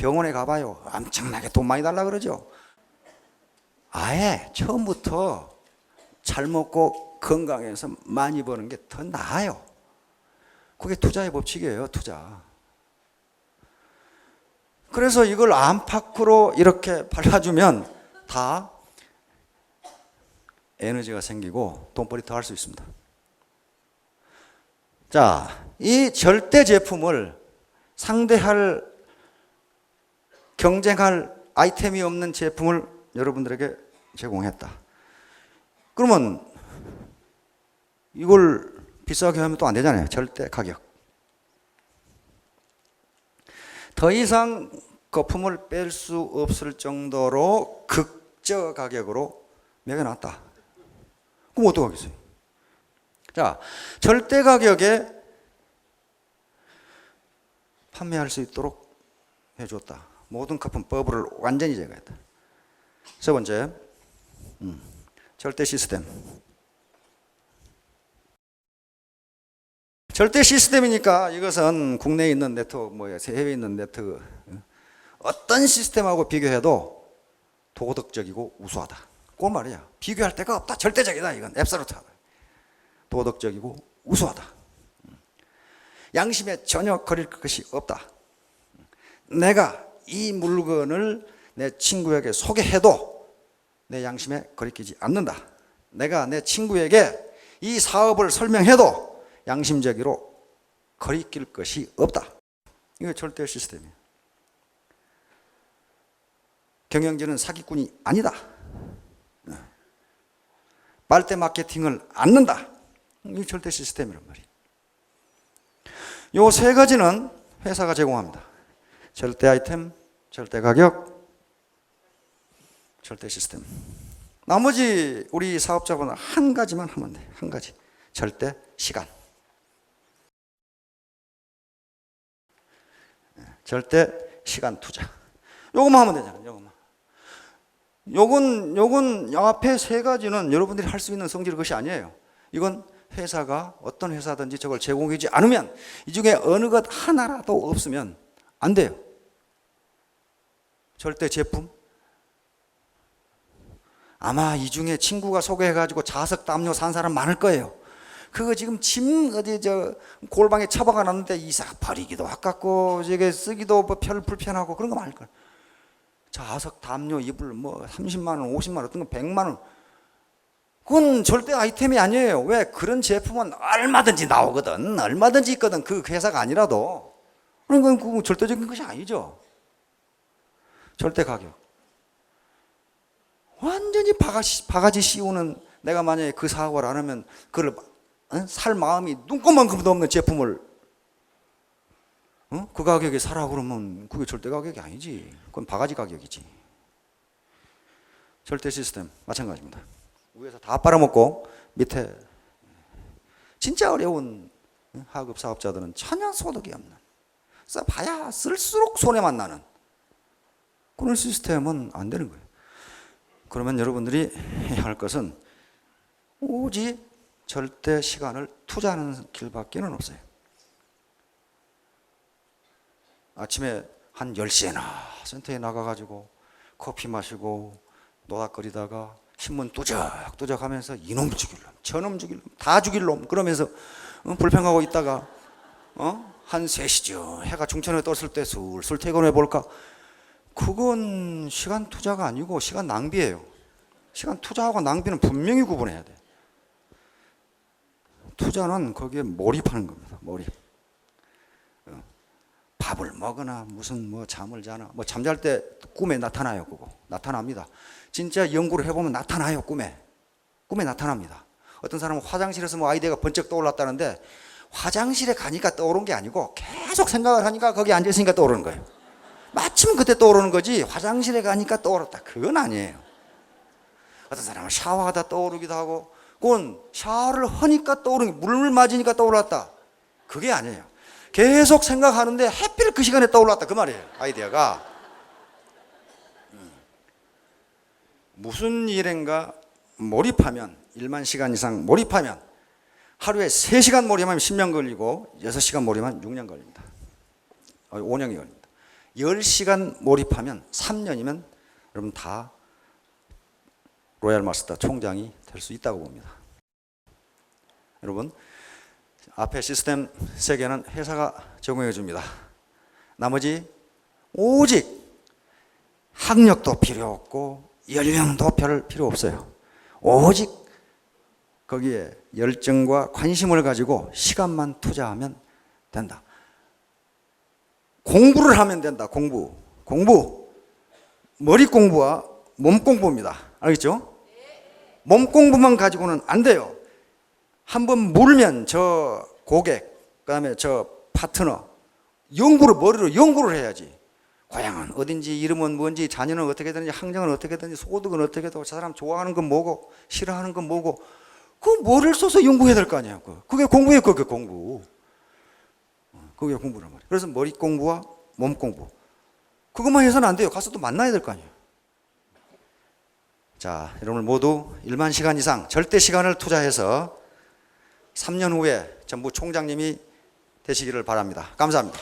병원에 가봐요. 엄청나게 돈 많이 달라 그러죠. 아예 처음부터 잘 먹고 건강해서 많이 버는 게 더 나아요. 그게 투자의 법칙이에요. 투자. 그래서 이걸 안팎으로 이렇게 발라주면 다 에너지가 생기고 돈벌이 더 할 수 있습니다. 자, 이 절대 제품을 상대할, 경쟁할 아이템이 없는 제품을 여러분들에게 제공했다. 그러면 이걸 비싸게 하면 또 안 되잖아요. 절대 가격. 더 이상 거품을 뺄 수 없을 정도로 극저 가격으로 매겨놨다. 그럼 어떡하겠어요? 자, 절대 가격에 판매할 수 있도록 해줬다. 모든 거품 버블을 완전히 제거했다. 세 번째, 절대 시스템. 절대 시스템이니까 이것은 국내에 있는 네트워크, 해외에 있는 네트워크, 어떤 시스템하고 비교해도 도덕적이고 우수하다. 그건 말이야. 비교할 데가 없다. 절대적이다. 이건 앱솔루트하다. 도덕적이고 우수하다. 양심에 전혀 거릴 것이 없다. 내가 이 물건을 내 친구에게 소개해도 내 양심에 거리끼지 않는다. 내가 내 친구에게 이 사업을 설명해도 양심적으로 거리낄 것이 없다. 이게 절대 시스템이에요. 경영진은 사기꾼이 아니다. 빨대 마케팅을 않는다. 이게 절대 시스템이란 말이에요. 요 세 가지는 회사가 제공합니다. 절대 아이템, 절대 가격, 절대 시스템. 나머지 우리 사업자분은 한 가지만 하면 돼. 한 가지. 절대 시간. 절대 시간 투자. 요것만 하면 되잖아요. 요것만. 요건 앞에 세 가지는 여러분들이 할 수 있는 성질 것이 아니에요. 이건 회사가 어떤 회사든지 저걸 제공하지 않으면, 이 중에 어느 것 하나라도 없으면 안 돼요. 절대 제품. 아마 이 중에 친구가 소개해가지고 자석 담요 산 사람 많을 거예요. 그거 지금 짐 어디 골방에 처박아 놨는데 이사 버리기도 아깝고 저게 쓰기도 별 불편하고 그런 거 많을 거예요. 자석 담요 이불 30만 원, 50만 원, 어떤 거 100만 원. 그건 절대 아이템이 아니에요. 왜? 그런 제품은 얼마든지 나오거든. 얼마든지 있거든. 그 회사가 아니라도. 그러니까 그건 절대적인 것이 아니죠. 절대 가격. 완전히 바가지 씌우는, 내가 만약에 그 사업을 안 하면 그걸 살 마음이 눈꼽만큼도 없는 제품을 그 가격에 사라 그러면 그게 절대 가격이 아니지. 그건 바가지 가격이지. 절대 시스템 마찬가지입니다. 위에서 다 빨아먹고 밑에 진짜 어려운 하급 사업자들은 전혀 소득이 없는, 써봐야 쓸수록 손해만 나는 그런 시스템은 안 되는 거예요. 그러면 여러분들이 해야 할 것은 오직 절대 시간을 투자하는 길밖에는 없어요. 아침에 한 10시에나 센터에 나가가지고 커피 마시고 노닥거리다가 신문 뚜적뚜적 하면서 이놈 죽일 놈, 저놈 죽일 놈, 다 죽일 놈 그러면서 불평하고 있다가 한 3시쯤 해가 중천에 떴을 때 술술 퇴근해 볼까? 그건 시간 투자가 아니고 시간 낭비예요. 시간 투자하고 낭비는 분명히 구분해야 돼. 투자는 거기에 몰입하는 겁니다. 몰입. 밥을 먹거나 무슨 잠을 자나, 잠잘 때 꿈에 나타나요. 그거 나타납니다. 진짜 연구를 해보면 나타나요. 꿈에 나타납니다. 어떤 사람은 화장실에서 아이디어가 번쩍 떠올랐다는데, 화장실에 가니까 떠오른 게 아니고 계속 생각을 하니까 거기 앉아있으니까 떠오르는 거예요. 마침 그때 떠오르는 거지, 화장실에 가니까 떠오르다 그건 아니에요. 어떤 사람은 샤워하다 떠오르기도 하고, 그건 샤워를 하니까 떠오르는, 물을 맞으니까 떠올랐다 그게 아니에요. 계속 생각하는데 하필 그 시간에 떠올랐다 그 말이에요. 아이디어가 무슨 일인가 몰입하면, 1만 시간 이상 몰입하면, 하루에 3시간 몰입하면 10년 걸리고 6시간 몰입하면 6년 걸립니다. 5년이 걸립니다. 10시간 몰입하면 3년이면 여러분 다 로얄 마스터 총장이 될 수 있다고 봅니다. 여러분, 앞에 시스템 3개는 회사가 제공해 줍니다. 나머지 오직 학력도 필요 없고 연령도 별 필요 없어요. 오직 거기에 열정과 관심을 가지고 시간만 투자하면 된다. 공부를 하면 된다. 공부. 머리 공부와 몸 공부입니다. 알겠죠? 몸 공부만 가지고는 안 돼요. 한번 물면 저 고객, 그다음에 저 파트너 머리로 연구를 해야지. 고향은 어딘지, 이름은 뭔지, 자녀는 어떻게 되는지, 학력은 어떻게 되는지, 소득은 어떻게 되고, 저 사람 좋아하는 건 뭐고, 싫어하는 건 뭐고, 그 뭐를 써서 연구해야 될 거 아니에요. 그게 공부예요. 그게 공부. 그게 공부란 말이에요. 그래서 머리 공부와 몸 공부. 그것만 해서는 안 돼요. 가서 또 만나야 될 거 아니에요. 자, 여러분 모두 1만 시간 이상 절대 시간을 투자해서 3년 후에 전부 총장님이 되시기를 바랍니다. 감사합니다.